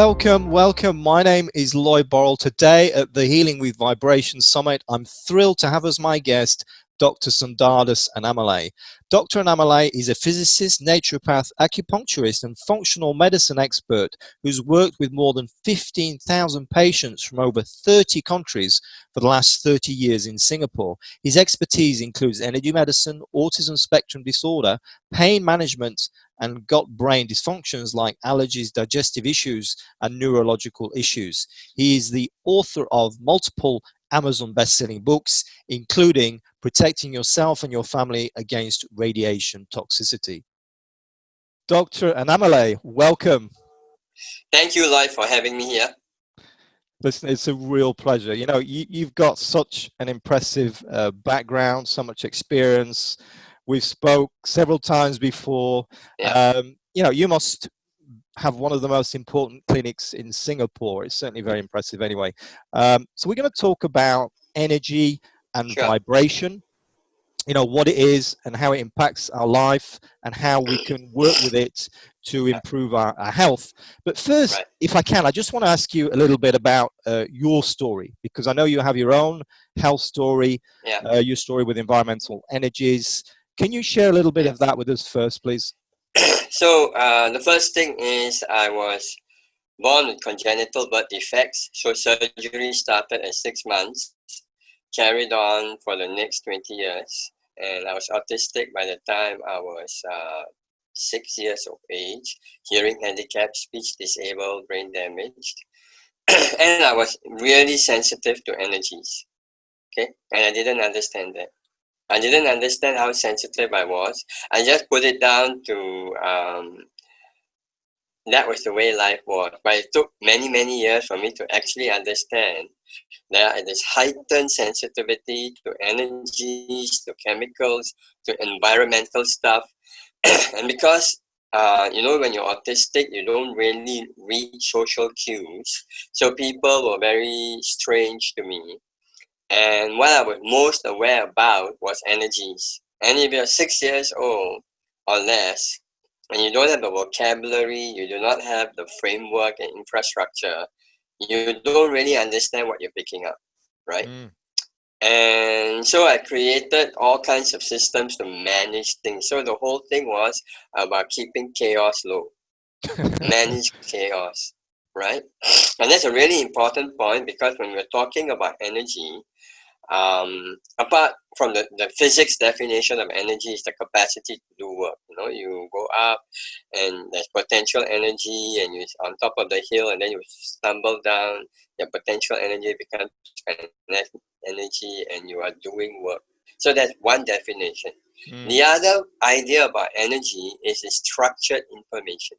Welcome. My name is Lloyd Burrell. Today at the Healing with Vibration Summit, I'm thrilled to have as my guest Dr. Sundardas D Annamalay. Dr. Annamalay is a physicist, naturopath, acupuncturist, and functional medicine expert who's worked with more than 15,000 patients from over 30 countries for the last 30 years in Singapore. His expertise includes energy medicine, autism spectrum disorder, pain management, and gut-brain dysfunctions like allergies, digestive issues, and neurological issues. He is the author of multiple Amazon best-selling books, including Protecting Yourself and Your Family Against Radiation Toxicity. Dr. Annamalay, welcome. Thank you, Lloyd, for having me here. Listen, it's a real pleasure. You know, you've got such an impressive background, so much experience. We've spoke several times before. Yeah. You know, you must have one of the most important clinics in Singapore. It's certainly very impressive anyway. So we're going to talk about energy and vibration, you know, what it is and how it impacts our life and how we can work with it to improve our health. But first, if I can, I just want to ask you a little bit about your story, because I know you have your own health story, your story with environmental energies. Can you share a little bit of that with us first, please? So the first thing is I was born with congenital birth defects. So surgery started at 6 months, carried on for the next 20 years. And I was autistic by the time I was 6 years of age, hearing handicapped, speech disabled, brain damaged. And I was really sensitive to energies. Okay, and I didn't understand that. I didn't understand how sensitive I was. I just put it down to that was the way life was. But it took many, many years for me to actually understand that this heightened sensitivity to energies, to chemicals, to environmental stuff. And because, you know, when you're autistic, you don't really read social cues. So people were very strange to me. And what I was most aware about was energies. And if you're 6 years old or less, and you don't have the vocabulary, you do not have the framework and infrastructure, you don't really understand what you're picking up, right? And so I created all kinds of systems to manage things. So the whole thing was about keeping chaos low, manage chaos, right? And that's a really important point, because when we're talking about energy, apart from the physics definition of energy is the capacity to do work. You know, you go up and there's potential energy and you're on top of the hill and then you stumble down, your potential energy becomes kinetic energy and you are doing work. So that's one definition. The other idea about energy is structured information.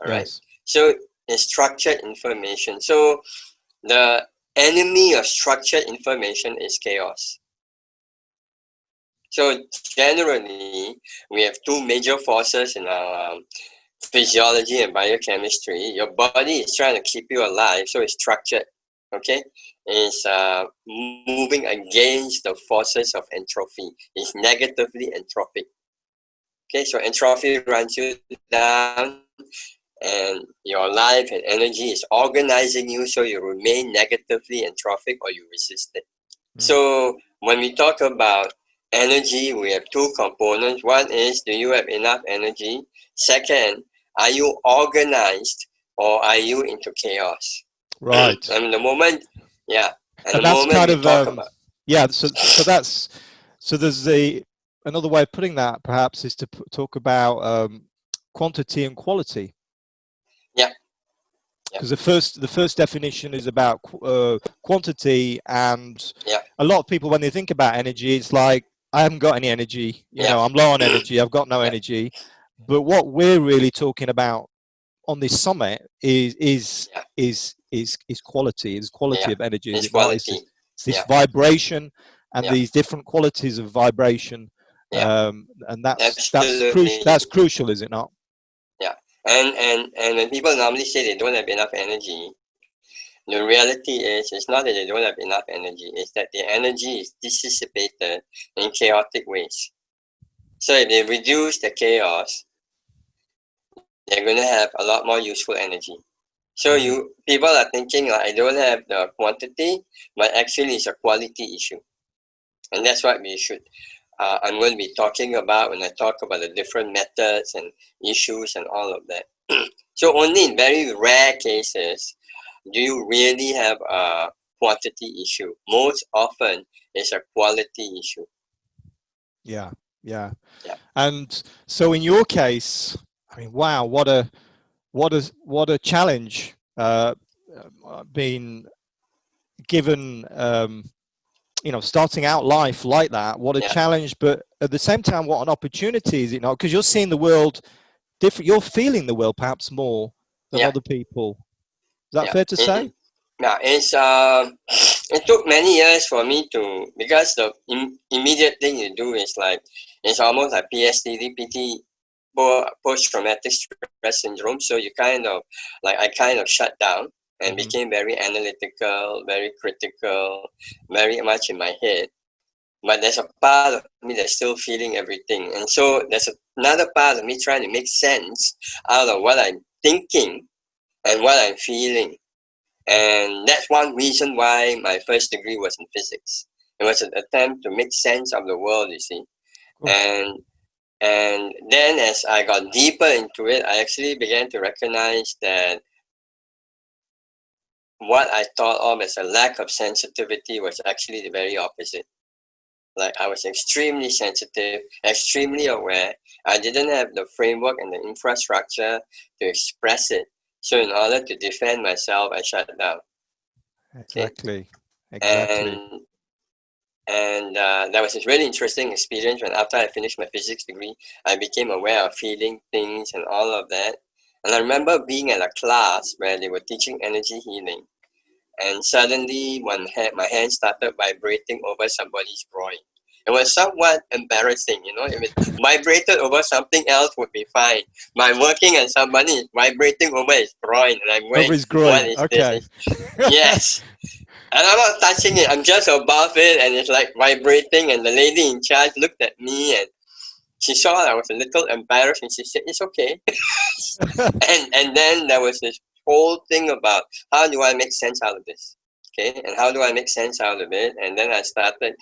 All right. So it's structured information. So the enemy of structured information is chaos. So generally, we have two major forces in our physiology and biochemistry. Your body is trying to keep you alive, so it's structured, okay? It's moving against the forces of entropy. It's negatively entropic. Okay, so entropy runs you down, and your life and energy is organizing you so you remain negatively entropic or you resist it. So when we talk about energy, we have two components. One is, do you have enough energy? Second, are you organized or are you into chaos? Right. And the moment, and the that's moment kind we of talk about, so there's another way of putting that perhaps is to talk about quantity and quality. Because the first definition is about quantity, and a lot of people, when they think about energy, it's like, I haven't got any energy, you know, I'm low on energy, I've got no energy. But what we're really talking about on this summit is quality, is quality of energy. Is it not? It's this vibration and these different qualities of vibration, and that's crucial, is it not? And when people normally say they don't have enough energy, the reality is, it's not that they don't have enough energy, it's that the energy is dissipated in chaotic ways. So if they reduce the chaos, they're going to have a lot more useful energy. So people are thinking like, I don't have the quantity, but actually it's a quality issue. And that's what we should, I'm going to be talking about when I talk about the different methods and issues and all of that. So only in very rare cases do you really have a quantity issue. Most often it's a quality issue. Yeah. Yeah. And so in your case, I mean, wow, what a challenge being given, starting out life like that. What a challenge, but at the same time, what an opportunity, is it not? Because you're seeing the world different. You're feeling the world perhaps more than other people. Is that fair to say? Yeah, it took many years for me to, because the immediate thing you do is like, it's almost like PTSD, post-traumatic stress syndrome. So you kind of, like, I kind of shut down and became very analytical, very critical, very much in my head. But there's a part of me that's still feeling everything. And so there's another part of me trying to make sense out of what I'm thinking and what I'm feeling. And that's one reason why my first degree was in physics. It was an attempt to make sense of the world, you see. And then as I got deeper into it, I actually began to recognize that what I thought of as a lack of sensitivity was actually the very opposite. Like, I was extremely sensitive, extremely aware. I didn't have the framework and the infrastructure to express it. So in order to defend myself, I shut down. Exactly. And that was a really interesting experience when after I finished my physics degree, I became aware of feeling things and all of that. And I remember being at a class where they were teaching energy healing. And suddenly my hand started vibrating over somebody's groin. It was somewhat embarrassing, if it vibrated over something else would be fine. By working on somebody vibrating over his groin, and I'm going, over his groin. What is this? Yes. And I'm not touching it, I'm just above it, and it's like vibrating, and the lady in charge looked at me, and she saw I was a little embarrassed, and she said, it's okay. and then there was this whole thing about, how do I make sense out of this? Okay, and how do I make sense out of it? And then I started,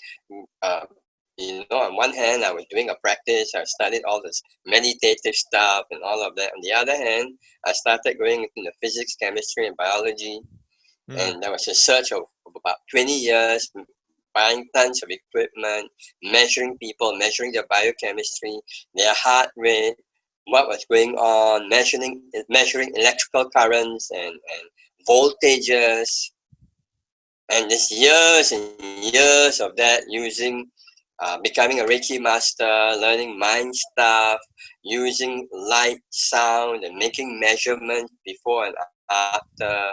on one hand, I was doing a practice, I studied all this meditative stuff and all of that. On the other hand, I started going into the physics, chemistry, and biology. And there was a search of about 20 years, buying tons of equipment, measuring people, measuring their biochemistry, their heart rate, what was going on, measuring electrical currents and voltages. And just years and years of that, using, becoming a Reiki master, learning mind stuff, using light, sound, and making measurements before and after.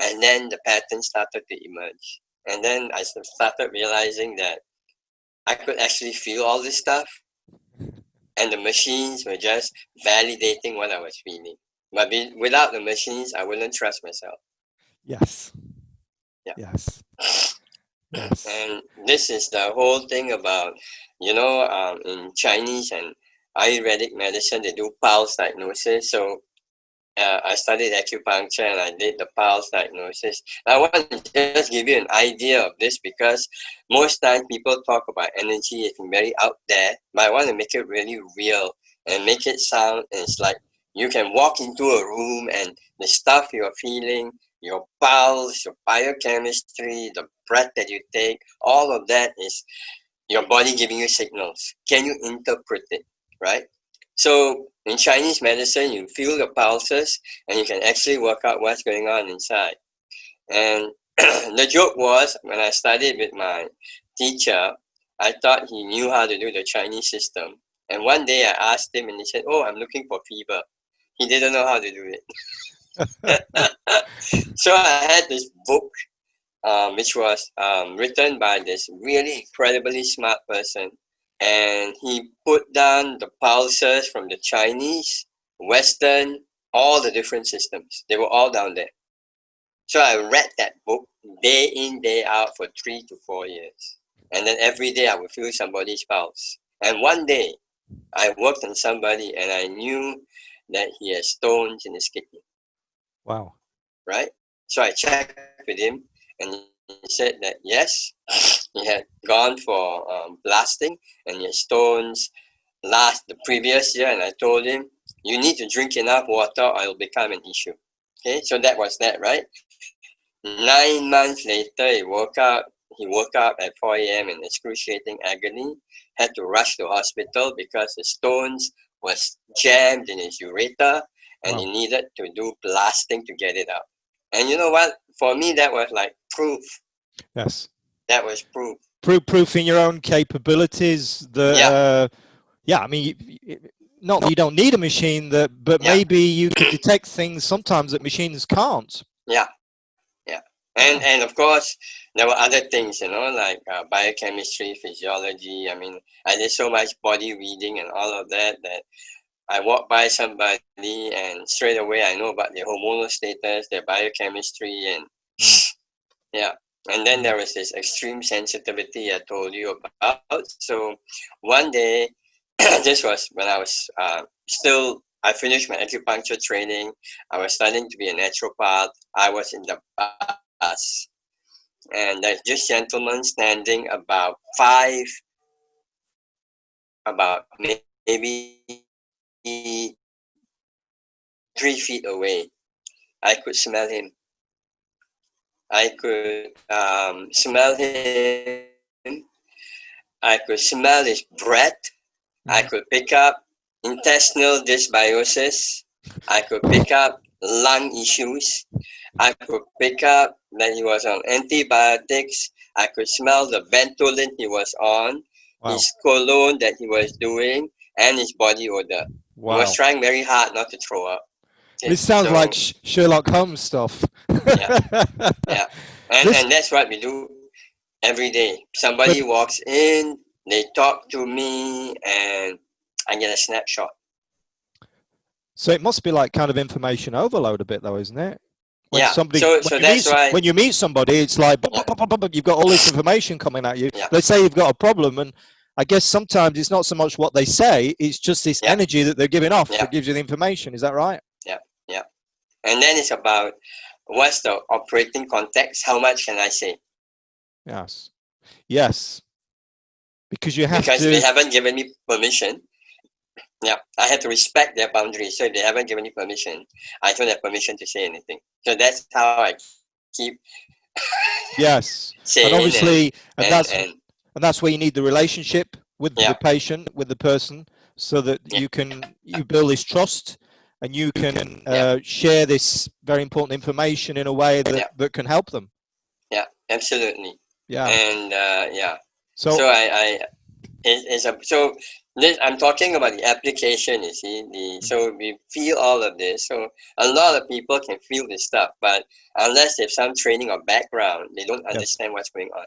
And then the pattern started to emerge. And then I started realizing that I could actually feel all this stuff. And the machines were just validating what I was feeling. But without the machines, I wouldn't trust myself. Yes. Yeah. Yes. And this is the whole thing about, in Chinese and Ayurvedic medicine, they do pulse diagnosis. So I studied acupuncture and I did the pulse diagnosis. I want to just give you an idea of this because most times people talk about energy, it's very out there, but I want to make it really real and make it sound, and it's like you can walk into a room and the stuff you're feeling, your pulse, your biochemistry, the breath that you take, all of that is your body giving you signals. Can you interpret it, right? So in Chinese medicine, you feel the pulses and you can actually work out what's going on inside. And the joke was, when I studied with my teacher, I thought he knew how to do the Chinese system. And one day I asked him and he said, oh, I'm looking for fever. He didn't know how to do it. So I had this book, which was written by this really incredibly smart person. And he put down the pulses from the Chinese, Western, all the different systems. They were all down there. So I read that book day in, day out for 3 to 4 years. And then every day I would feel somebody's pulse. And one day I worked on somebody and I knew that he has stones in his kidney. Wow. Right? So I checked with him, and he said that yes, he had gone for blasting, and he had stones the previous year. And I told him, you need to drink enough water or it'll become an issue. Okay, so that was that, right? 9 months later, he woke up at 4 a.m. in excruciating agony, had to rush to hospital because the stones was jammed in his urethra, and he needed to do blasting to get it out. And you know what? For me, that was like proof. Yes. That was proof. Proof in your own capabilities. Yeah, I mean, not that you don't need a machine, but maybe you can detect things sometimes that machines can't. Yeah. And of course, there were other things, like biochemistry, physiology. I mean, I did so much body reading and all of that I walk by somebody and straight away I know about their hormonal status, their biochemistry, and And then there was this extreme sensitivity I told you about. So one day, this was when I was I finished my acupuncture training. I was studying to be a naturopath. I was in the bus, and there's this gentleman standing about maybe 3 feet away. I could smell him. I could smell him. I could smell his breath. I could pick up intestinal dysbiosis. I could pick up lung issues. I could pick up that he was on antibiotics. I could smell the Ventolin he was on, his cologne that he was doing, and his body odor. He was trying very hard not to throw up. Okay, this sounds like Sherlock Holmes stuff. Yeah. And that's what we do every day. Somebody walks in, they talk to me, and I get a snapshot. So it must be like kind of information overload a bit, though, isn't it? When when you meet somebody, it's like you've got all this information coming at you. Let's say you've got a problem, and I guess sometimes it's not so much what they say; it's just this energy that they're giving off that gives you the information. Is that right? Yeah. And then it's about what's the operating context? How much can I say? Yes. Because you have because they haven't given me permission. Yeah, I have to respect their boundaries. So if they haven't given me permission, I don't have permission to say anything. So that's how I keep and obviously that's where you need the relationship with the patient, with the person, so that you build this trust and you can share this very important information in a way that can help them. Yeah, absolutely. Yeah. And I'm talking about the application, you see. So we feel all of this. So a lot of people can feel this stuff, but unless they have some training or background, they don't understand what's going on.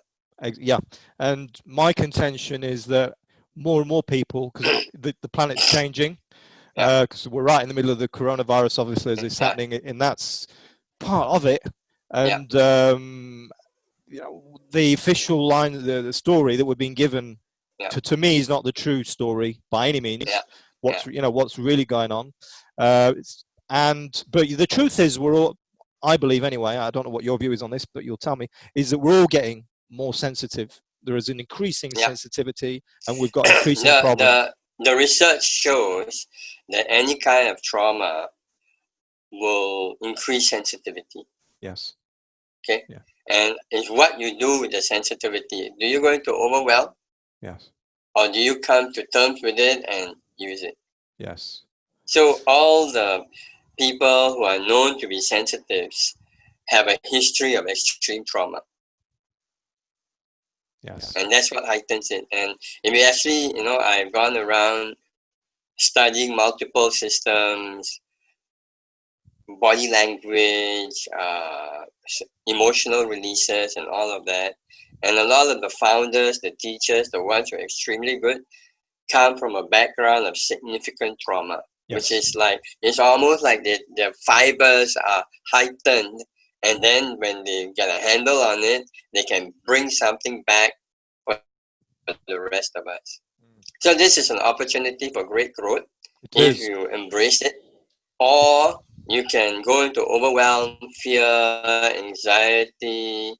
Yeah. And my contention is that more and more people, because the planet's changing, because we're right in the middle of the coronavirus, obviously, as it's happening, and that's part of it. And the official line, the story that we're being given, to me, is not the true story by any means. What's really going on, but the truth is, we're all, I believe anyway, I don't know what your view is on this, but you'll tell me, is that we're all getting more sensitive. There is an increasing sensitivity, and we've got increasing problems. The research shows that any kind of trauma will increase sensitivity. Yes. Okay. Yeah. And it's what you do with the sensitivity. Do you going to overwhelm? Yes. Or do you come to terms with it and use it? Yes. So all the people who are known to be sensitives have a history of extreme trauma. Yes. And that's what heightens it. And if you actually, I've gone around studying multiple systems, body language, emotional releases, and all of that. And a lot of the founders, the teachers, the ones who are extremely good, come from a background of significant trauma, which is like, it's almost like their fibers are heightened. And then when they get a handle on it, they can bring something back for the rest of us. So this is an opportunity for great growth if you embrace it. or you can go into overwhelm, fear, anxiety,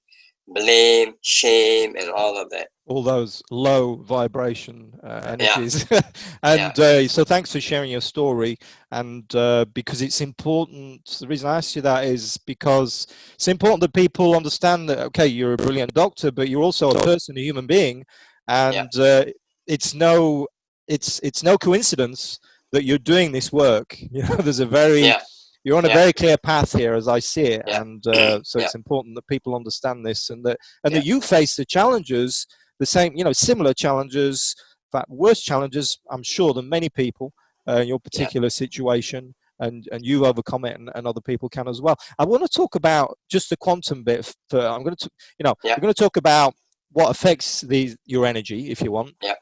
blame, shame, and all of that. All those low vibration Yeah, energies. yeah, And so thanks for sharing your story. And because it's important, the reason I asked you that is because it's important that people understand that, okay, you're a brilliant doctor, but you're also a person, a human being. yeah, And it's no, it's no coincidence that you're doing this work. You know, there's a very, yeah, you're on a yeah, very clear path here, as I see it. yeah, And so yeah, it's important that people understand this, and yeah, that you face the challenges, the same, you know, similar challenges, in fact, worse challenges, I'm sure, than many people in your yeah, particular situation, and you overcome it, and other people can as well. I want to talk about just the quantum bit. I'm going to, you know, yeah, we're going to talk about what affects your energy, if you want. yeah.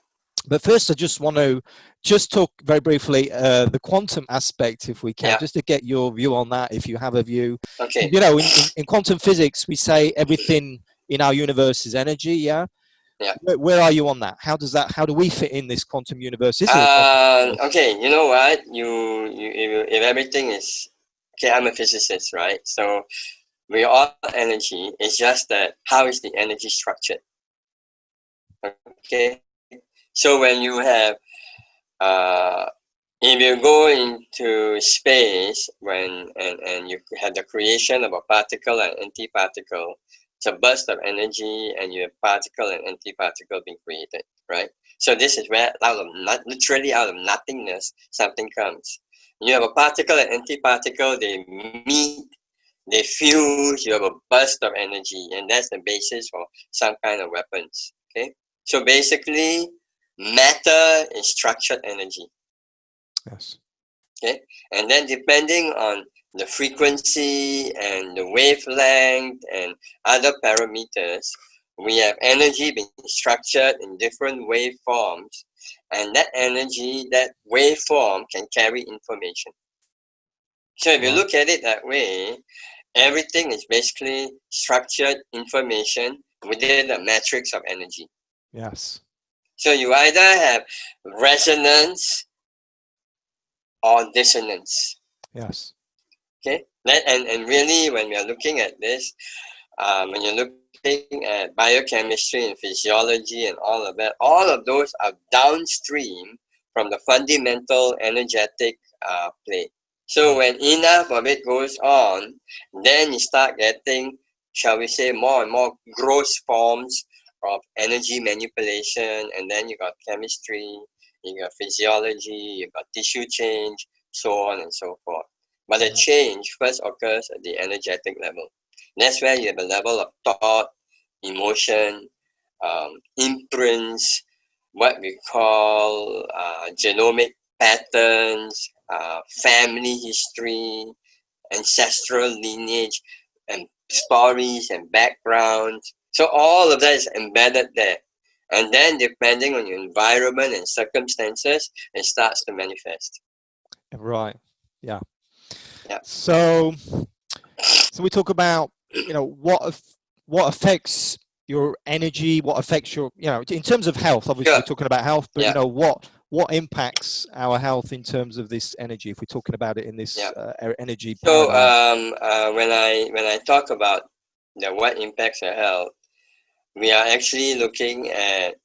But first, I just want to just talk very briefly the quantum aspect, if we can, Yeah. just to get your view on that, if you have a view. Okay. You know, in quantum physics, we say everything in our universe is energy. Yeah. Yeah. Where are you on that? How do we fit in this quantum universe? Is it a quantum universe? Okay. You know what? If everything is okay, I'm a physicist, right? So we are energy. It's just that how is the energy structured? Okay. So when you have uh, if you go into space and you have the creation of a particle and antiparticle, it's a burst of energy, and you have particle and antiparticle being created, right? So this is where literally out of nothingness something comes. You have a particle and antiparticle, they meet, they fuse, you have a burst of energy, and that's the basis for some kind of weapons. Okay, so basically, matter is structured energy. Yes. Okay, and then depending on the frequency and the wavelength and other parameters, we have energy being structured in different waveforms, and that energy, that waveform, can carry information. So if you Right. look at it that way, everything is basically structured information within a matrix of energy. Yes. So you either have resonance or dissonance. Yes. Okay, and really, when we are looking at this, when you're looking at biochemistry and physiology and all of those are downstream from the fundamental energetic play. So when enough of it goes on, then you start getting, shall we say, more and more gross forms of energy manipulation, and then you got chemistry, you got physiology, you got tissue change, so on and so forth. But the change first occurs at the energetic level. That's where you have a level of thought, emotion, imprints, what we call genomic patterns, family history, ancestral lineage, and stories and backgrounds. So all of that is embedded there. And then depending on your environment and circumstances, it starts to manifest. Right. Yeah. Yeah. So we talk about, you know, what affects your energy, what affects your, you know, in terms of health. Obviously, Sure. we're talking about health, but Yeah. you know, what impacts our health in terms of this energy, if we're talking about it in this Yeah. energy So paradigm. when I talk about what impacts our health, we are actually looking at,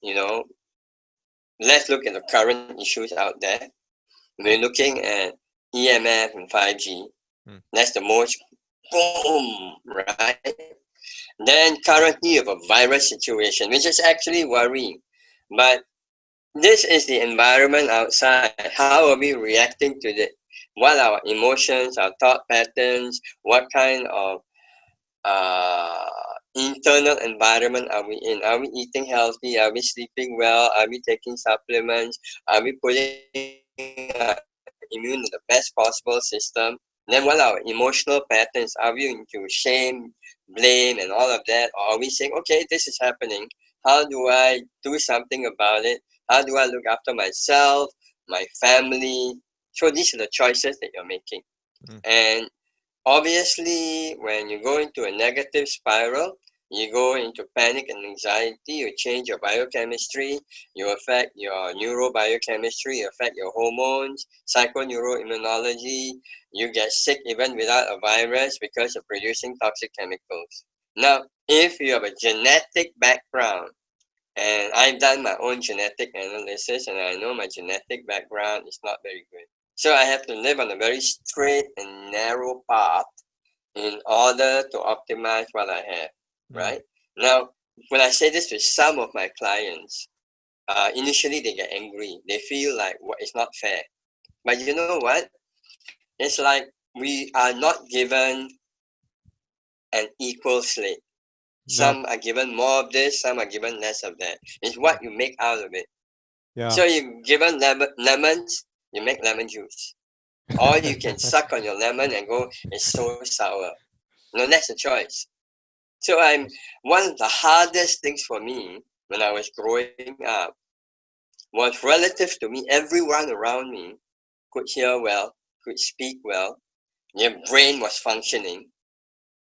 let's look at the current issues out there. We're looking at EMF and 5G. That's the most boom, right? Then currently you have a virus situation, which is actually worrying. But this is the environment outside. How are we reacting to it? What are our emotions, our thought patterns? What kind of uh, internal environment are we in? Are we eating healthy? Are we sleeping well? Are we taking supplements? Are we putting immune in the best possible system? Then what are our emotional patterns? Are we into shame, blame, and all of that? Or are we saying, okay, this is happening. How do I do something about it? How do I look after myself, my family? So these are the choices that you're making. And obviously, when you go into a negative spiral, You go into panic and anxiety, you change your biochemistry, you affect your neurobiochemistry, you affect your hormones, psychoneuroimmunology, you get sick even without a virus because you're producing toxic chemicals. Now, if you have a genetic background, and I've done my own genetic analysis and I know my genetic background is not very good. So I have to live on a very straight and narrow path in order to optimize what I have, right? Now, when I say this to some of my clients, initially they get angry. They feel like it's not fair. But you know what? It's like we are not given an equal slate. Some are given more of this, some are given less of that. It's what you make out of it. Yeah. So you're given lemons, you make lemon juice. Or you can suck on your lemon and go, it's so sour. No, that's a choice. So one of the hardest things for me when I was growing up was relative to me, everyone around me could hear well, could speak well, their brain was functioning,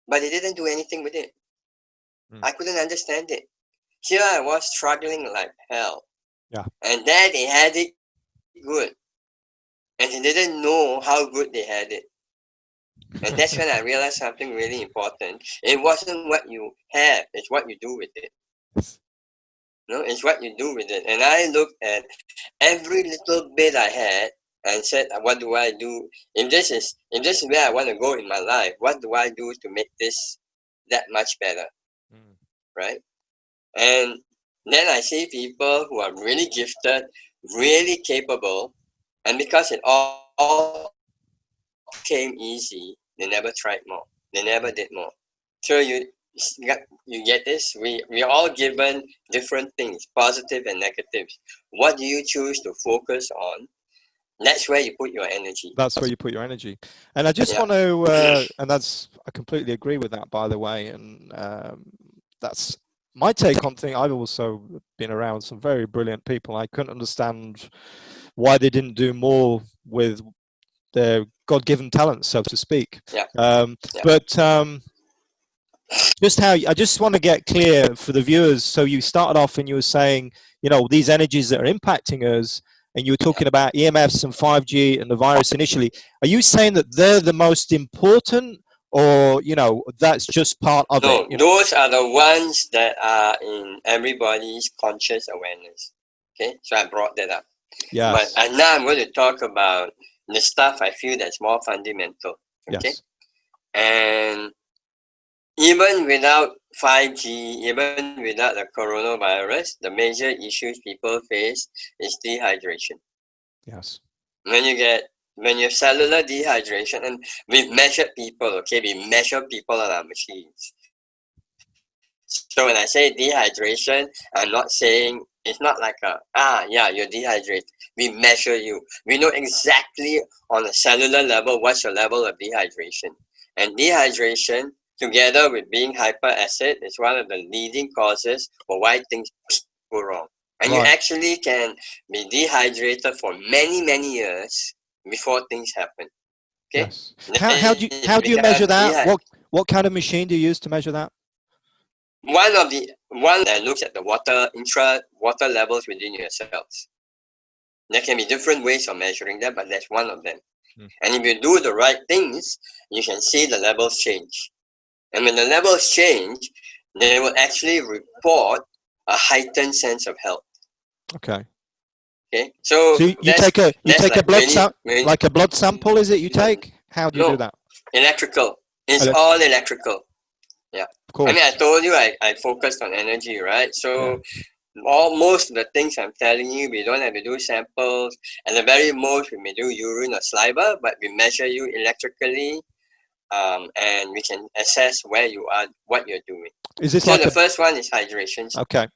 but they didn't do anything with it. I couldn't understand it. Here I was struggling like hell. Yeah. And there they had it good. And they didn't know how good they had it. And that's when I realized something really important. It wasn't what you have, it's what you do with it. No, it's what you do with it. And I looked at every little bit I had and said, what do I do? If this is where I want to go in my life, what do I do to make this that much better? Right? And then I see people who are really gifted, really capable, and because it all came easy, they never tried more. They never did more. So you get this? We're all given different things, positive and negatives. What do you choose to focus on? That's where you put your energy. That's where you put your energy. And I just want to, and I completely agree with that, by the way. And that's my take on things. I've also been around some very brilliant people. I couldn't understand why they didn't do more with their God-given talents, so to speak. But just I just want to get clear for the viewers. So you started off and you were saying, these energies that are impacting us, and you were talking about EMFs and 5G and the virus initially. Are you saying that they're the most important, or that's just part of it? No, those are the ones that are in everybody's conscious awareness. Okay, so I brought that up. Yes. But now I'm going to talk about the stuff I feel that's more fundamental. Okay, and even without 5G, even without the coronavirus, the major issues people face is dehydration. Yes. When you have cellular dehydration, and we've measured people, okay, we measure people on our machines. So when I say dehydration, I'm not saying, it's not like you're dehydrated. We measure you. We know exactly on a cellular level what's your level of dehydration. And dehydration, together with being hyperacid, is one of the leading causes for why things go wrong. And you actually can be dehydrated for many, many years before things happen. Okay? Yes. How do you measure that? What kind of machine do you use to measure that? One that looks at the water levels within your cells. There can be different ways of measuring that, but that's one of them. And if you do the right things, you can see the levels change. And when the levels change, they will actually report a heightened sense of health. Okay. Okay. So you take a blood like a blood sample, is it? You take? How do you do that? Electrical. It's all electrical. Yeah. Of course. I mean, I told you I focused on energy, right? So most of the things I'm telling you, we don't have to do samples. And the very most, we may do urine or saliva, but we measure you electrically, and we can assess where you are, what you're doing. Is this so the first one is hydration. Okay.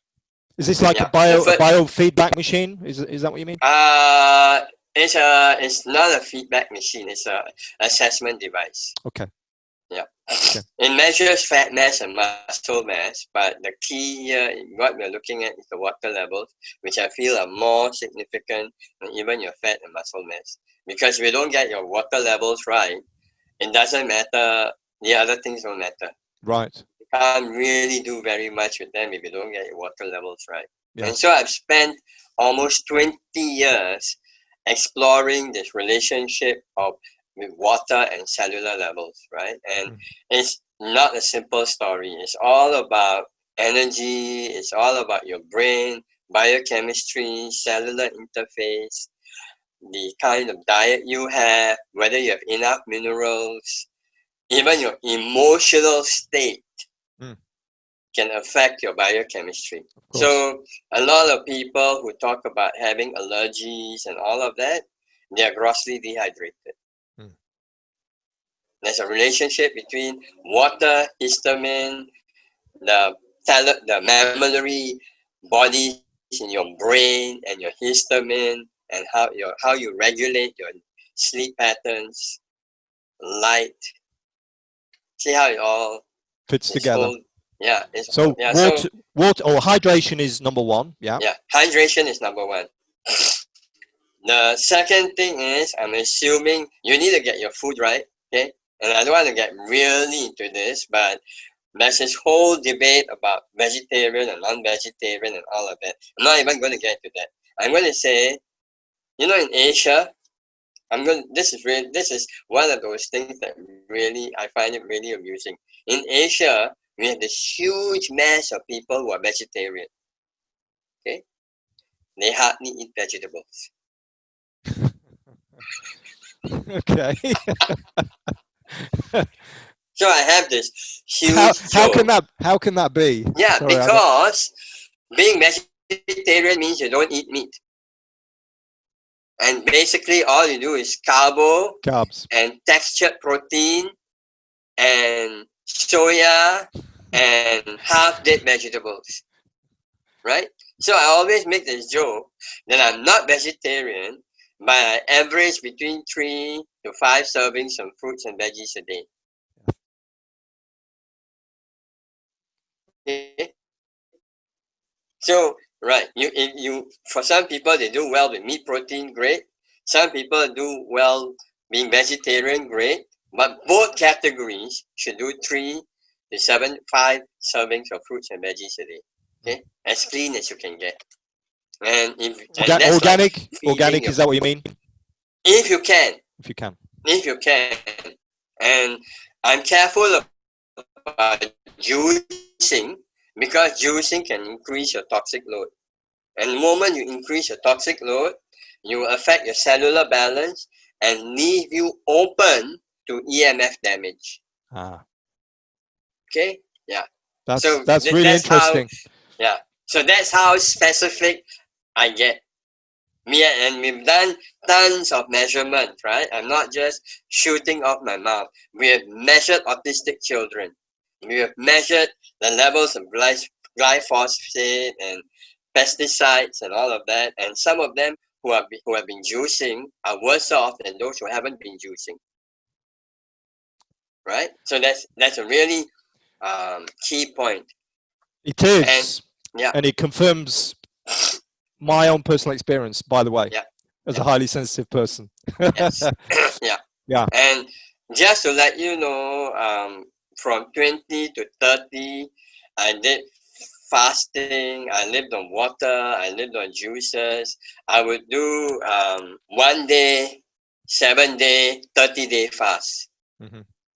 Is this like a biofeedback machine? Is that what you mean? It's not a feedback machine. It's a assessment device. Okay. Yeah. Okay. It measures fat mass and muscle mass, but the key here, what we're looking at is the water levels, which I feel are more significant than even your fat and muscle mass. Because if you don't get your water levels right, it doesn't matter. The other things don't matter. Right. can't really do very much with them if you don't get your water levels right. Yeah. And so I've spent almost 20 years exploring this relationship with water and cellular levels, right? And it's not a simple story. It's all about energy. It's all about your brain, biochemistry, cellular interface, the kind of diet you have, whether you have enough minerals, even your emotional state can affect your biochemistry. So a lot of people who talk about having allergies and all of that, they are grossly dehydrated. There's a relationship between water, histamine, the mammillary bodies in your brain and your histamine, and how you regulate your sleep patterns, light. See how it all fits together. Water or hydration is number one. Yeah. Yeah, hydration is number one. The second thing is, I'm assuming you need to get your food right, okay? And I don't want to get really into this, but there's this whole debate about vegetarian and non-vegetarian and all of that. I'm not even going to get into that. I'm going to say, in Asia, this is one of those things that really, I find it really amusing. In Asia, we have this huge mass of people who are vegetarian. Okay? They hardly eat vegetables. Okay. So I have this huge how can that be? Yeah, because being vegetarian means you don't eat meat. And basically all you do is carbs and textured protein and soya and half-dead vegetables. Right? So I always make this joke that I'm not vegetarian, but I average between 3 to 5 servings of fruits and veggies a day. Okay? So, right, for some people they do well with meat protein, great. Some people do well being vegetarian, great. But both categories should do 3 to 5 servings of fruits and veggies a day. Okay, as clean as you can get. And organic is that what you mean? If you can. If you can. And I'm careful about juicing, because juicing can increase your toxic load. And the moment you increase your toxic load, you will affect your cellular balance and leave you open to EMF damage. Okay? Yeah. That's really interesting. So that's how specific I get. And we've done tons of measurements, right? I'm not just shooting off my mouth. We have measured autistic children. We have measured the levels of glyphosate and pesticides and all of that. And some of them who have been juicing are worse off than those who haven't been juicing. Right? So that's a really key point. It is. And it confirms my own personal experience, by the way, as a highly sensitive person. Yes. And just to let you know, from 20 to 30, I did fasting. I lived on water. I lived on juices. I would do 1 day, 7 day, 30-day fast.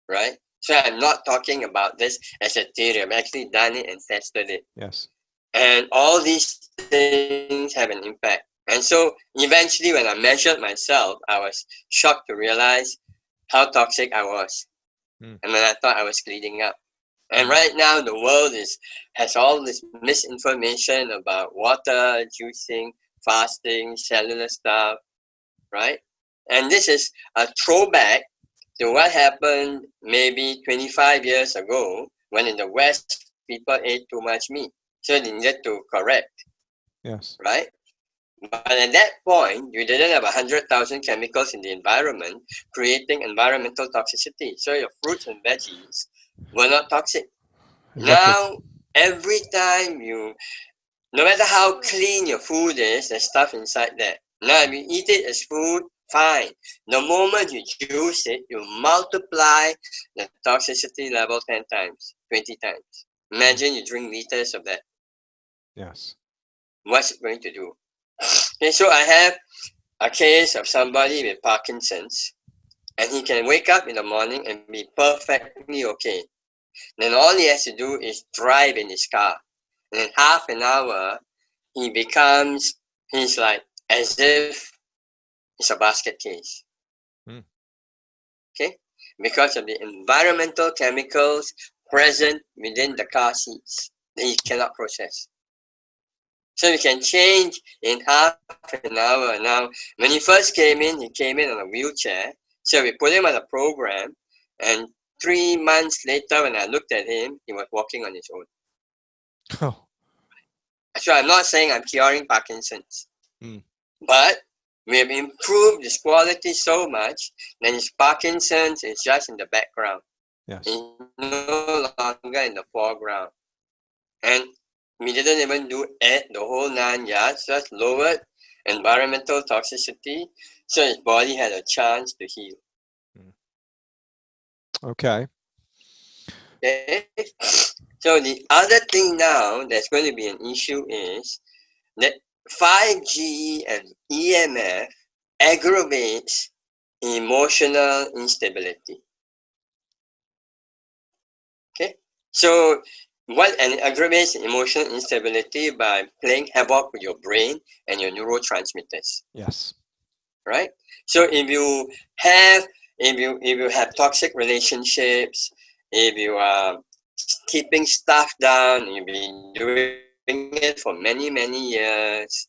Right? So I'm not talking about this as a theory. I've actually done it and tested it. Yes. And all these things have an impact. And so eventually when I measured myself, I was shocked to realize how toxic I was. And then I thought I was cleaning up. And right now the world has all this misinformation about water, juicing, fasting, cellular stuff, right? And this is a throwback to what happened maybe 25 years ago, when in the West people ate too much meat. So they needed to correct. Yes. Right? But at that point, you didn't have 100,000 chemicals in the environment creating environmental toxicity. So your fruits and veggies were not toxic. Exactly. Now, every time no matter how clean your food is, there's stuff inside there. Now, if you eat it as food, Fine. The moment you juice it, you multiply the toxicity level 10 times, 20 times. Imagine you drink liters of that. Yes. What's it going to do? Okay, so I have a case of somebody with Parkinson's, and he can wake up in the morning and be perfectly okay. Then all he has to do is drive in his car. And in half an hour, he's like as if it's a basket case. Okay? Because of the environmental chemicals present within the car seats that he cannot process. So we can change in half an hour. Now, when he first came in, he came in on a wheelchair. So we put him on a program, and 3 months later, when I looked at him, he was walking on his own. Oh. So I'm not saying I'm curing Parkinson's, but we have improved his quality so much that his Parkinson's is just in the background. Yes. It's no longer in the foreground. And we didn't even do it, the whole 9 yards, just lowered environmental toxicity so his body had a chance to heal. Okay. Okay. So the other thing now that's going to be an issue is that 5G and EMF aggravates emotional instability. Okay. So it aggravates emotional instability by playing havoc with your brain and your neurotransmitters. Yes. Right? So if you have toxic relationships, if you are keeping stuff down, you've been doing it for many, many years,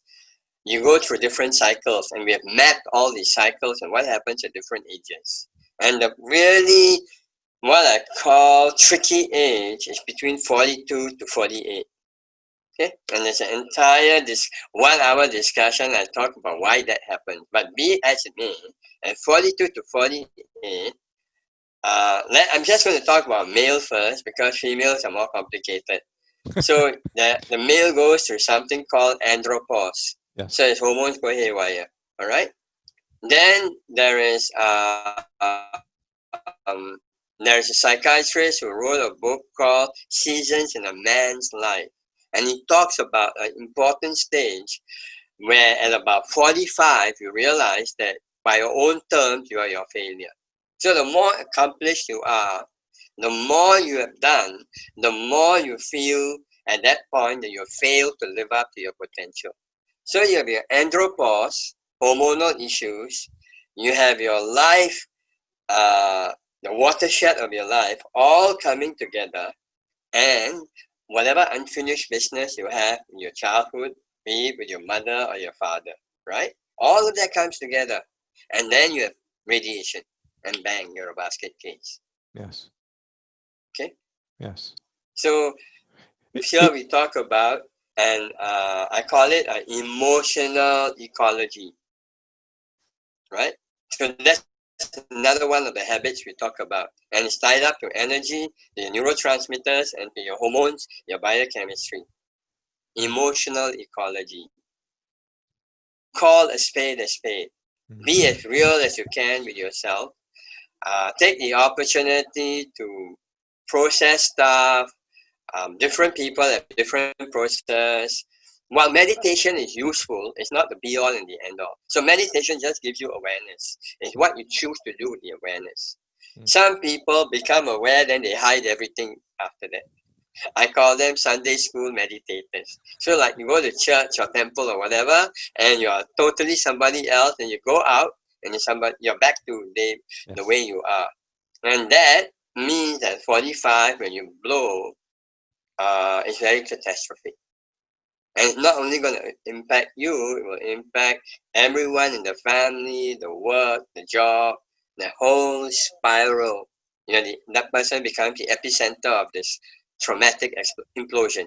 you go through different cycles, and we have mapped all these cycles and what happens at different ages. And the really, what I call tricky age is between 42 to 48. Okay, and there's an entire 1 hour discussion. I talk about why that happened. But be as it may, at 42 to 48, I'm just going to talk about male first because females are more complicated. So the male goes through something called andropause. Yes. So his hormones go haywire. All right. Then there's a psychiatrist who wrote a book called Seasons in a Man's Life. And he talks about an important stage where at about 45, you realize that by your own terms, you are your failure. So the more accomplished you are, the more you have done, the more you feel at that point that you have failed to live up to your potential. So you have your andropause, hormonal issues, you have your life, the watershed of your life all coming together, and whatever unfinished business you have in your childhood, be it with your mother or your father, right? All of that comes together. And then you have radiation, and bang, you're a basket case. Yes. Okay? Yes. So here we talk about, and I call it an emotional ecology, right? So that's another one of the habits we talk about. And it's tied up to energy, to your neurotransmitters, and to your hormones, your biochemistry. Emotional ecology. Call a spade a spade. Be as real as you can with yourself. Take the opportunity to process stuff. Different people have different process. While meditation is useful, it's not the be all and the end all. So meditation just gives you awareness. It's what you choose to do with the awareness. Some people become aware, then they hide everything after that. I call them Sunday school meditators. So like you go to church or temple or whatever, and you are totally somebody else, and you go out and you're back to the way you are. And that means that 45, when you blow, it's very catastrophic. And it's not only going to impact you, it will impact everyone in the family, the work, the job, the whole spiral. That person becomes the epicenter of this traumatic implosion.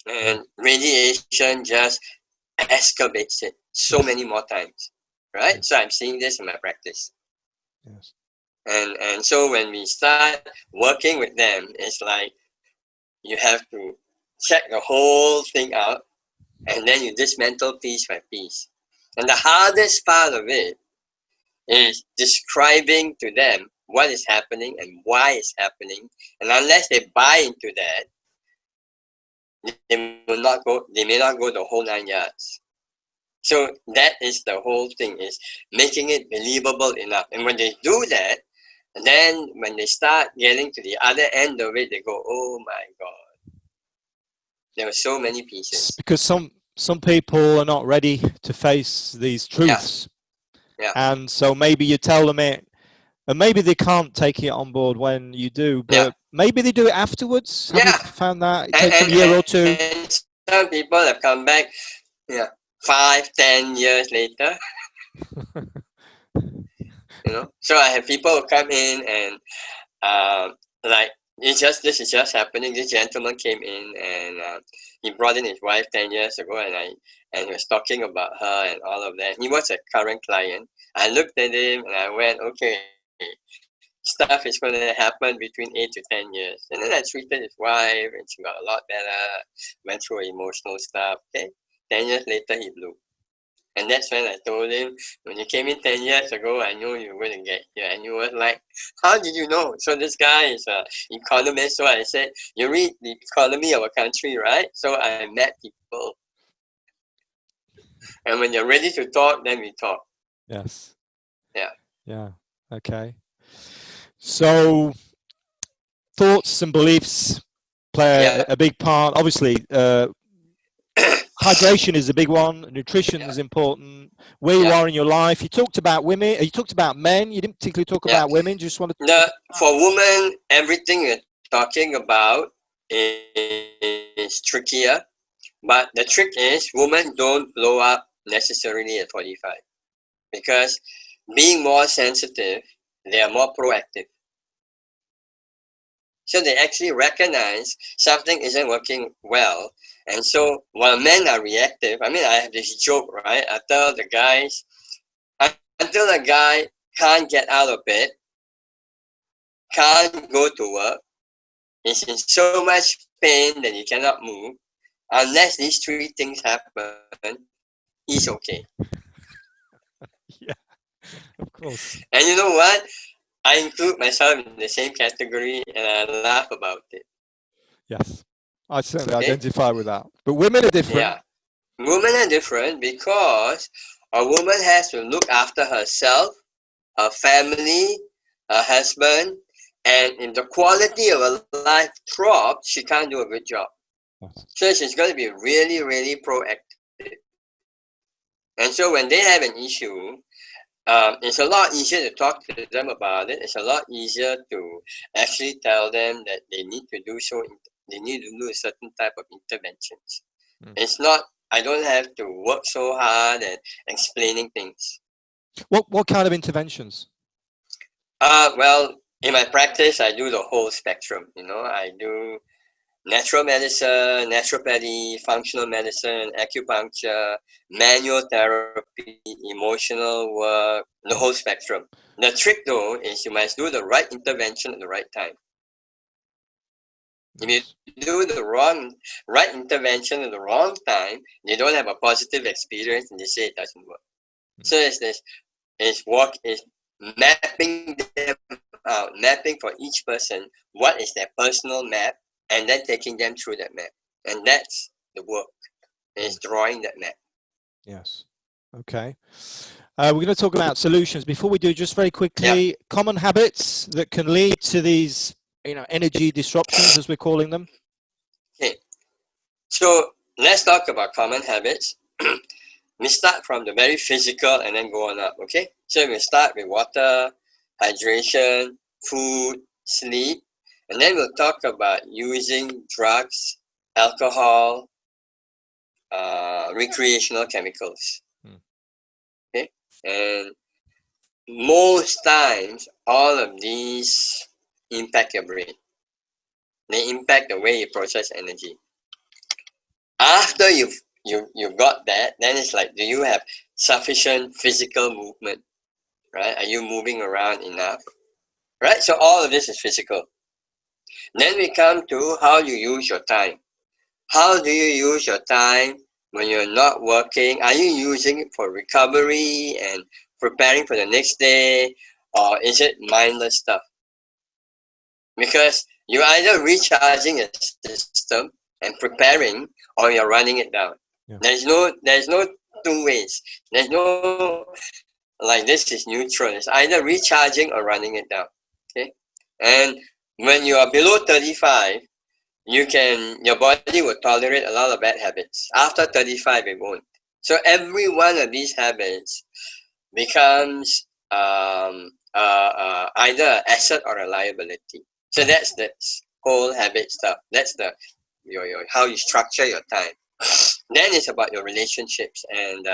And radiation just excavates it so many more times, right? So I'm seeing this in my practice. Yes. And so when we start working with them, it's like you have to check the whole thing out, and then you dismantle piece by piece. And the hardest part of it is describing to them what is happening and why it's happening. And unless they buy into that, they may not go the whole 9 yards. So that is the whole thing, is making it believable enough. And when they do that, and then when they start getting to the other end of it, they go, oh my God, there were so many pieces. Because some people are not ready to face these truths. Yeah. And so maybe you tell them it, and maybe they can't take it on board when you do, but maybe they do it afterwards. Have you found that it takes a year or two? And some people have come back 5-10 years later. So I have people who come in and like this is just happening. This gentleman came in and he brought in his wife 10 years ago, and he was talking about her and all of that. He was a current client. I looked at him and I went, okay, stuff is going to happen between 8 to 10 years. And then I treated his wife and she got a lot better, went through emotional stuff. Okay, 10 years later he blew. And that's when I told him, when you came in 10 years ago, I knew you were going to get here. And he was like, how did you know? So this guy is an economist. So I said, you read the economy of a country, right? So I met people. And when you're ready to talk, then we talk. Yes. Yeah. Yeah. Okay. So thoughts and beliefs play a big part. Obviously, hydration is a big one. Nutrition is important. Where you are in your life. You talked about women. You talked about men. You didn't particularly talk about women. Just want to. For women, everything you're talking about is trickier. But the trick is, women don't blow up necessarily at 45, because being more sensitive, they are more proactive. So they actually recognize something isn't working well. And so while men are reactive, I mean, I have this joke, right? I tell the guys, until a guy can't get out of bed, can't go to work, is in so much pain that he cannot move, unless these three things happen, he's okay. Yeah, of course. And you know what? I include myself in the same category and I laugh about it. Yes, I certainly identify with that. But women are different. Yeah, women are different because a woman has to look after herself, her family, her husband, and if the quality of her life drops, she can't do a good job. So she's going to be really, really proactive. And so when they have an issue, it's a lot easier to talk to them about it. It's a lot easier to actually tell them that they need to do so. They need to do a certain type of interventions. It's not, I don't have to work so hard at explaining things. What kind of interventions? Well, in my practice, I do the whole spectrum. I do natural medicine, naturopathy, functional medicine, acupuncture, manual therapy, emotional work, the whole spectrum. The trick though is you must do the right intervention at the right time. If you do the right intervention at the wrong time, they don't have a positive experience and they say it doesn't work. So it's mapping them out, mapping for each person what is their personal map, and then taking them through that map. And that's the work, is drawing that map. Yes. Okay. We're going to talk about solutions. Before we do, just very quickly, common habits that can lead to these, energy disruptions, as we're calling them. Okay. So let's talk about common habits. We start from the very physical and then go on up, okay? So we'll start with water, hydration, food, sleep, and then we'll talk about using drugs, alcohol, recreational chemicals. Okay? And most times, all of these impact your brain. They impact the way you process energy. After you've got that, then it's like, do you have sufficient physical movement? Right? Are you moving around enough? Right? So all of this is physical. Then we come to how you use your time. How do you use your time when you're not working? Are you using it for recovery and preparing for the next day, or is it mindless stuff? Because you're either recharging a system and preparing, or you're running it down. Yeah. There's no two ways. There's no like this is neutral. It's either recharging or running it down. Okay, and when you are below 35, your body will tolerate a lot of bad habits. After 35, it won't. So every one of these habits becomes either an asset or a liability. So that's the whole habit stuff. That's the your how you structure your time. Then it's about your relationships, and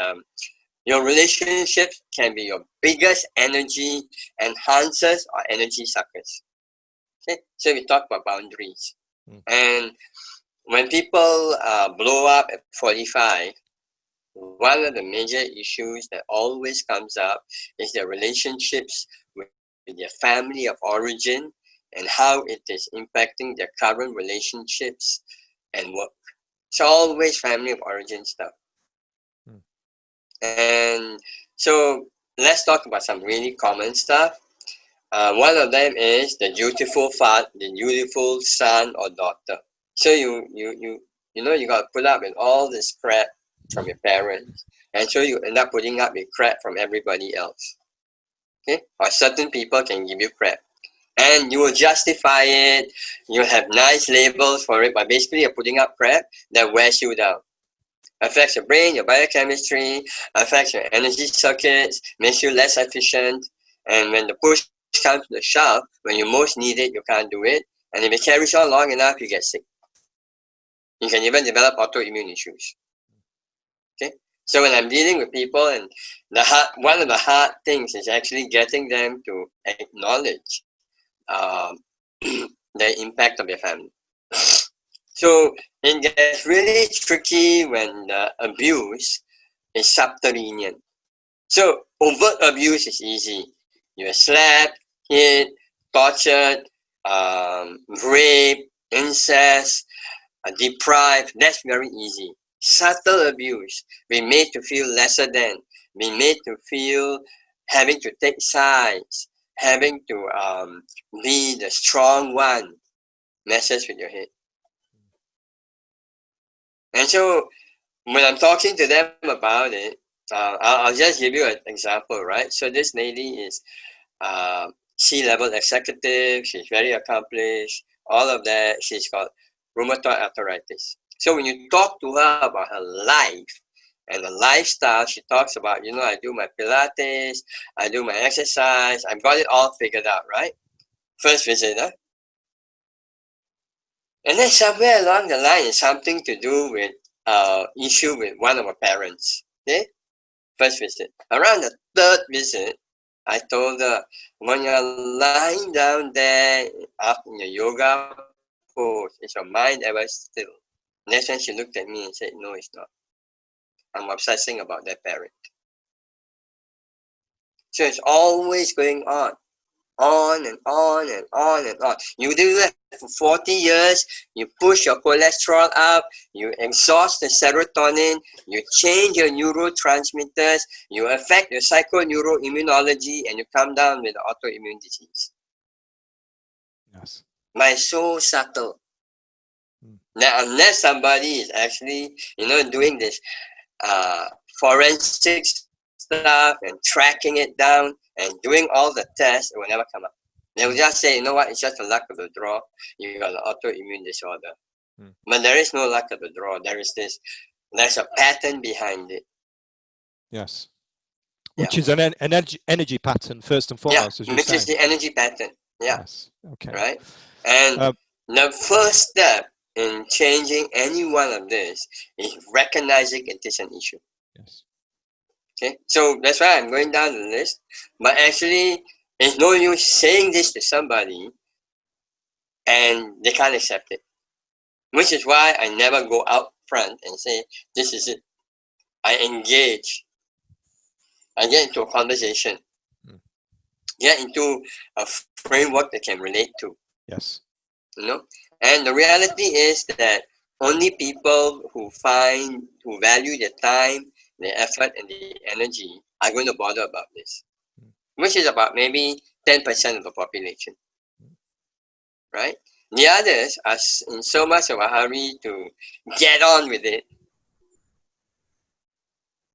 your relationships can be your biggest energy enhancers or energy suckers. Okay, so we talk about boundaries, and when people blow up at 45, one of the major issues that always comes up is their relationships with their family of origin and how it is impacting their current relationships and work. It's always family of origin stuff. And so let's talk about some really common stuff. One of them is the dutiful son or daughter. So you got to put up with all this crap from your parents, and so you end up putting up with crap from everybody else. Okay, or certain people can give you crap, and you will justify it. You have nice labels for it, but basically you're putting up crap that wears you down. Affects your brain, your biochemistry, affects your energy circuits, makes you less efficient, and when the push comes to the shove, when you most need it, you can't do it, and if it carries on long enough, you get sick. You can even develop autoimmune issues. Okay, so when I'm dealing with people, and one of the hard things is actually getting them to acknowledge the impact of their family. So it gets really tricky when the abuse is subterranean. So overt abuse is easy. You're slapped, hit, tortured, rape, incest, deprived. That's very easy. Subtle abuse, being made to feel lesser than, being made to feel having to take sides, having to be the strong one, messes with your head. And so when I'm talking to them about it, I'll just give you an example, right? So this lady is C-level executive. She's very accomplished, all of that. She's got rheumatoid arthritis. So when you talk to her about her life and the lifestyle, she talks about, I do my Pilates, I do my exercise, I've got it all figured out, right? First visit, huh? And then somewhere along the line is something to do with issue with one of our parents. Okay? First visit. Around the third visit, I told her, when you're lying down there up in your yoga pose, is your mind ever still? And that's when she looked at me and said, no, it's not. I'm obsessing about that parent. So it's always going on and on and on and on. You do that for 40 years, you push your cholesterol up, you exhaust the serotonin, you change your neurotransmitters, you affect your psychoneuroimmunology, and you come down with autoimmune disease. Yes. But it's so subtle. Now, unless somebody is actually, doing this forensic stuff and tracking it down and doing all the tests, it will never come up. They will just say, you know what, it's just a luck of the draw. You got an autoimmune disorder. But there is no luck of the draw. There's a pattern behind it. Yes. Which is an energy pattern, first and foremost, as you say. Which is the energy pattern. Yeah. Yes. Okay. Right? And the first step in changing any one of this is recognizing it is an issue. Yes. Okay, so that's why I'm going down the list. But actually, it's no use saying this to somebody and they can't accept it. Which is why I never go out front and say, this is it. I engage. I get into a conversation. Get into a framework they can relate to. Yes. And the reality is that only people who value their time, their effort, and the energy are going to bother about this, which is about maybe 10% of the population, right? The others are in so much of a hurry to get on with it,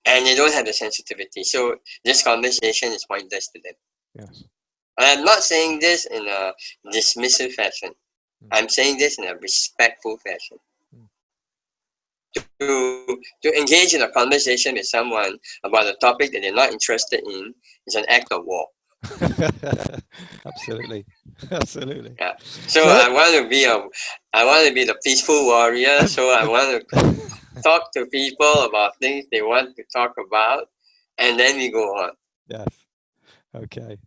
and they don't have the sensitivity. So this conversation is pointless to them. Yes. And I'm not saying this in a dismissive fashion. I'm saying this in a respectful fashion. To engage in a conversation with someone about a topic that they're not interested in is an act of war. Absolutely. Absolutely. Yeah. So I want to be the peaceful warrior. So I want to talk to people about things they want to talk about, and then we go on. Yes. Okay.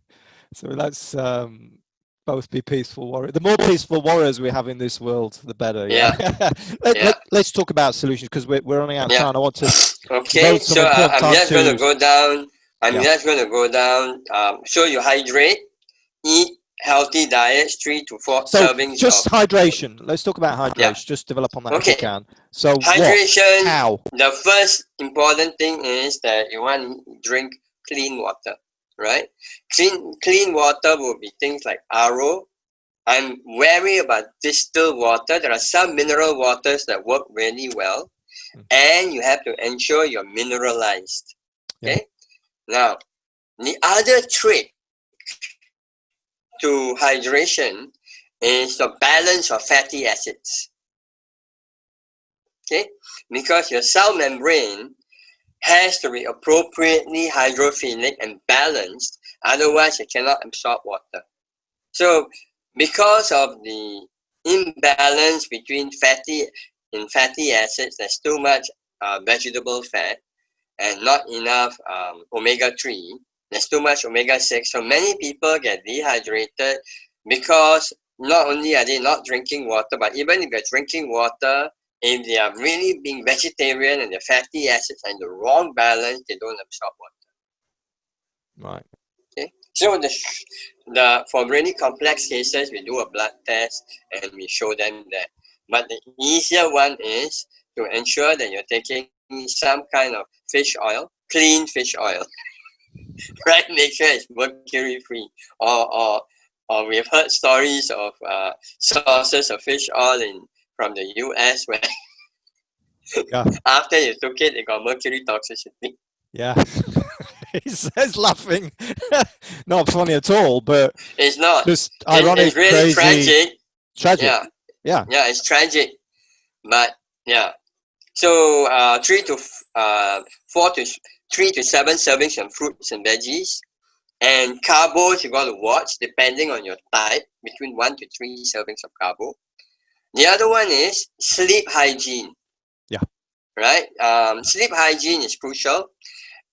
So let's both be peaceful warriors. The more peaceful warriors we have in this world, the better. Yeah. Let's talk about solutions, because we're running out of time. I want to. Okay. So I'm just going to go down. Just going to go down. So you hydrate, eat healthy diets, 3 to 4 servings. Just hydration. Let's talk about hydration. Yeah. Just develop on that if you can. So hydration. How? The first important thing is that you want to drink clean water. Right? Clean water will be things like RO. I'm wary about distilled water. There are some mineral waters that work really well, and you have to ensure you're mineralized. Okay? Now, the other trick to hydration is the balance of fatty acids. Okay? Because your cell membrane has to be appropriately hydrophilic and balanced, otherwise it cannot absorb water. So because of the imbalance between fatty acids, there's too much vegetable fat and not enough omega-3. There's too much omega-6. So many people get dehydrated because not only are they not drinking water, but even if they're drinking water, if they are really being vegetarian and the fatty acids are in the wrong balance, they don't absorb water. Right. Okay. So for really complex cases, we do a blood test and we show them that. But the easier one is to ensure that you're taking some kind of fish oil, clean fish oil, right? Make sure it's mercury free. Or we've heard stories of sources of fish oil from the US where after you took it, got mercury toxicity. Yeah. He says laughing. Not funny at all, but it's not. Just ironic, it's really crazy. Tragic. Yeah, it's tragic. But yeah. So 3 to 7 servings of fruits and veggies. And carbos you got to watch depending on your type, between 1 to 3 servings of carbo. The other one is sleep hygiene. Yeah. Right? Sleep hygiene is crucial.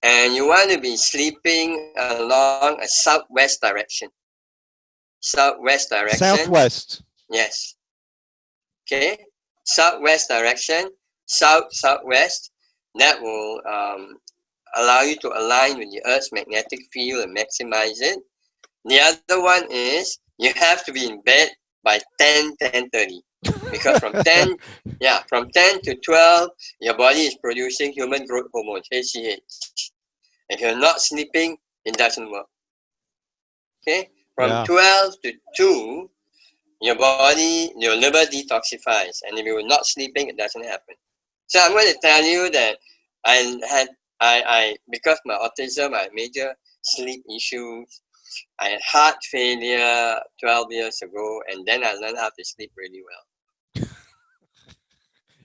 And you want to be sleeping along a southwest direction. Southwest. Yes. Okay. Southwest direction. Southwest. That will allow you to align with the Earth's magnetic field and maximize it. The other one is you have to be in bed by 10:30. Because from 10 to 12, your body is producing human growth hormone, HGH. If you're not sleeping, it doesn't work. Okay? From 12 to 2, your liver detoxifies. And if you're not sleeping, it doesn't happen. So I'm going to tell you that because my autism, I had major sleep issues. I had heart failure 12 years ago, and then I learned how to sleep really well.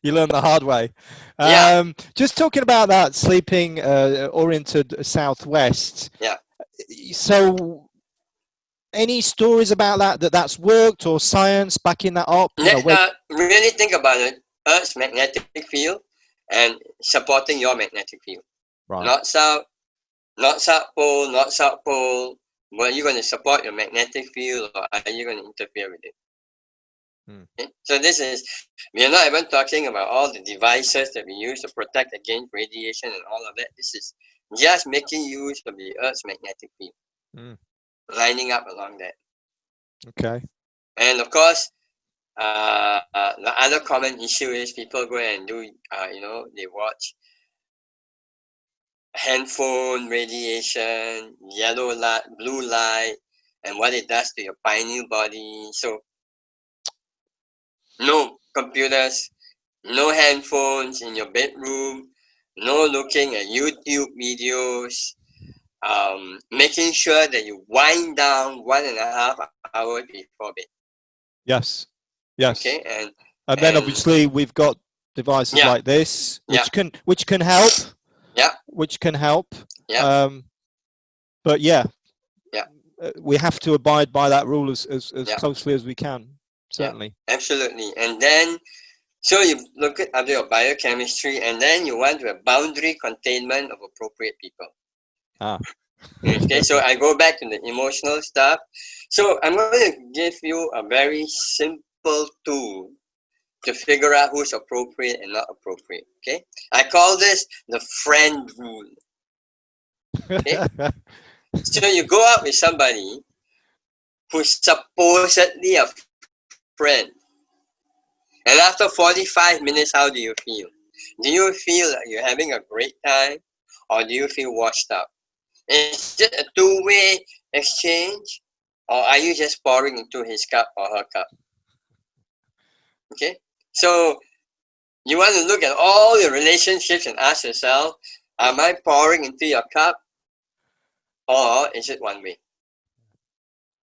You learned the hard way. Just talking about that sleeping oriented southwest. Yeah. So any stories about that's worked, or science backing that up? Really think about it. Earth's magnetic field and supporting your magnetic field. Right. Not south pole. Well, you're going to support your magnetic field, or are you going to interfere with it? Okay? So we are not even talking about all the devices that we use to protect against radiation and all of that. This is just making use of the Earth's magnetic field, lining up along that. Okay. And of course, The other common issue is people go and do, they watch handphone radiation, yellow light, blue light, and what it does to your pineal body. So no computers, no handphones in your bedroom, no looking at YouTube videos, making sure that you wind down 1.5 hours before bed. Yes. Yes. Okay, and then obviously we've got devices like this, which can help. Yeah. Which can help. Yeah. But yeah. Yeah. We have to abide by that rule as closely as we can. Certainly. Yeah, absolutely. And then, so you look at your biochemistry, and then you want to have boundary containment of appropriate people. Okay, so I go back to the emotional stuff. So I'm going to give you a very simple tool to figure out who's appropriate and not appropriate. Okay, I call this the friend rule. Okay, so you go out with somebody who's supposedly a friend, and after 45 minutes, how do you feel? Do you feel like you're having a great time, or do you feel washed out? Is it a two-way exchange, or are you just pouring into his cup or her cup? Okay, so you want to look at all your relationships and ask yourself, am I pouring into your cup, or is it one way?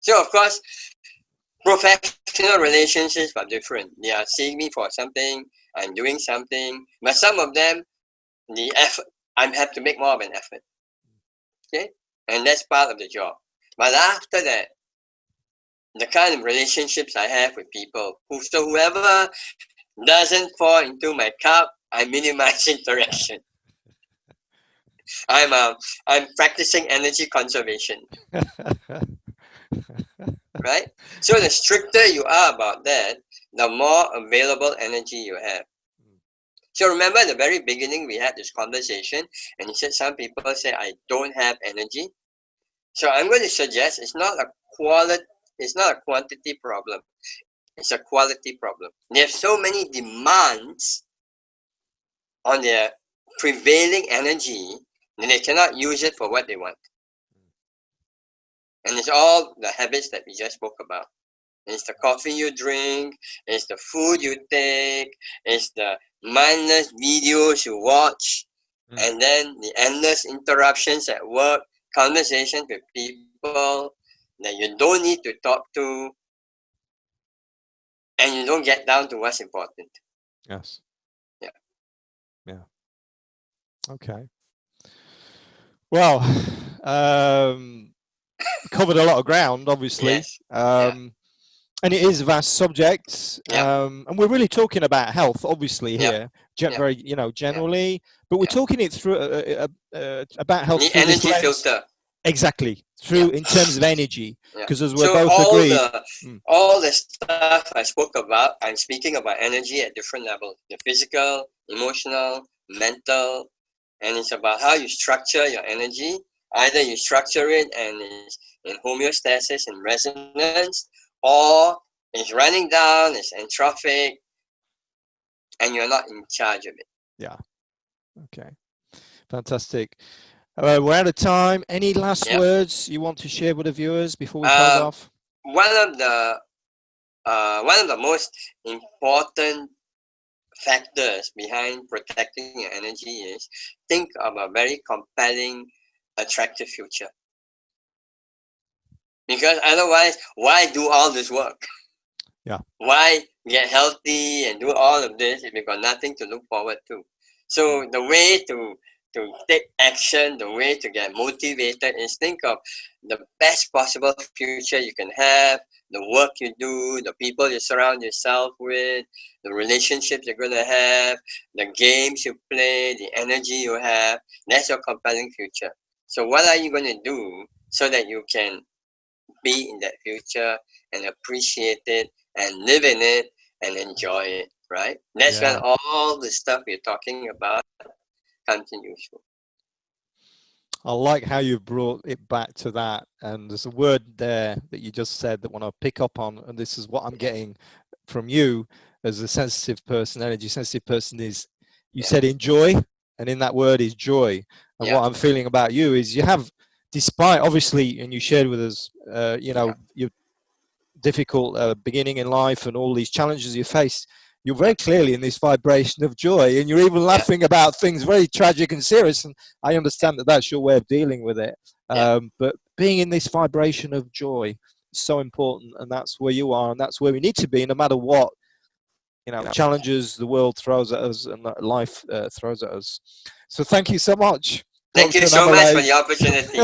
So of course, professional relationships are different. They are seeing me for something, I'm doing something, but some of them, the effort, I have to make more of an effort. Okay, and that's part of the job. But after that, the kind of relationships I have with people, whoever doesn't fall into my cup, I minimize interaction. I'm practicing energy conservation. Right? So the stricter you are about that, the more available energy you have. So remember at the very beginning we had this conversation, and you said some people say I don't have energy. So I'm going to suggest it's not a quantity problem. It's a quality problem. They have so many demands on their prevailing energy that they cannot use it for what they want. And it's all the habits that we just spoke about. It's the coffee you drink, it's the food you take, it's the mindless videos you watch, and then the endless interruptions at work, conversations with people that you don't need to talk to, and you don't get down to what's important. Yes. Yeah. Yeah. Okay. Well, covered a lot of ground, obviously. Yes. And it is a vast subject. And we're really talking about health, obviously, here, very, generally, but we're talking it through about health the through energy this filter. Exactly, through in terms of energy, because as we're both all agreed, all the stuff I spoke about, I'm speaking about energy at different levels: the physical, emotional, mental, and it's about how you structure your energy. Either you structure it and it's in homeostasis and resonance, or it's running down, it's entrophic, and you're not in charge of it. Yeah. Okay. Fantastic. We're out of time. Any last words you want to share with the viewers before we close off? One of the most important factors behind protecting your energy is think of a very compelling, attractive future. Because otherwise, why do all this work? Yeah. Why get healthy and do all of this if you've got nothing to look forward to? So the way to take action, the way to get motivated is think of the best possible future you can have, the work you do, the people you surround yourself with, the relationships you're going to have, the games you play, the energy you have. That's your compelling future. So what are you going to do so that you can be in that future and appreciate it and live in it and enjoy it, right? That's when all the stuff we're talking about comes in useful. I like how you brought it back to that, and there's a word there that you just said that I want to pick up on, and this is what I'm getting from you as a sensitive person, energy sensitive person, is you Yeah. said enjoy, and in that word is joy. And Yeah. what I'm feeling about you is you have, despite obviously, and you shared with us, you know, Yeah. your difficult beginning in life and all these challenges you face, you're Yeah. very clearly in this vibration of joy, and you're even Yeah. laughing about things very tragic and serious. And I understand that that's your way of dealing with it. Yeah. But being in this vibration of joy is so important, and that's where you are, and that's where we need to be, no matter what, you know, challenges the world throws at us and that life throws at us. So thank you so much, Thank you Dr. so much for Annamalay. the opportunity.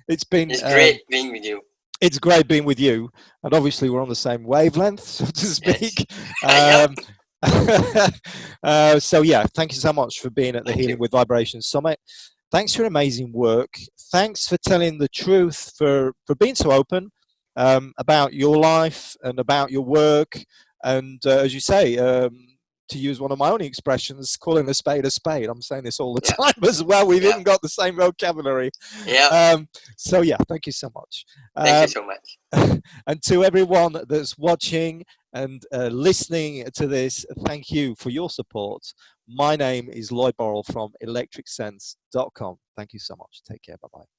It's been It's great being with you. it's great being with you, and obviously we're on the same wavelength, so to Yes. speak. Yep. So yeah, thank you so much for being at the Thank Healing you. with Vibration Summit. Thanks for your amazing work. Thanks for telling the truth, for being so open about your life and about your work. And as you say, to use one of my own expressions, calling a spade a spade. I'm saying this all the Yeah. time as well. We've Yeah. even got the same vocabulary. Yeah. So yeah, thank you so much. Thank you so much. And to everyone that's watching and listening to this, thank you for your support. My name is Lloyd Burrell from ElectricSense.com. Thank you so much. Take care. Bye-bye.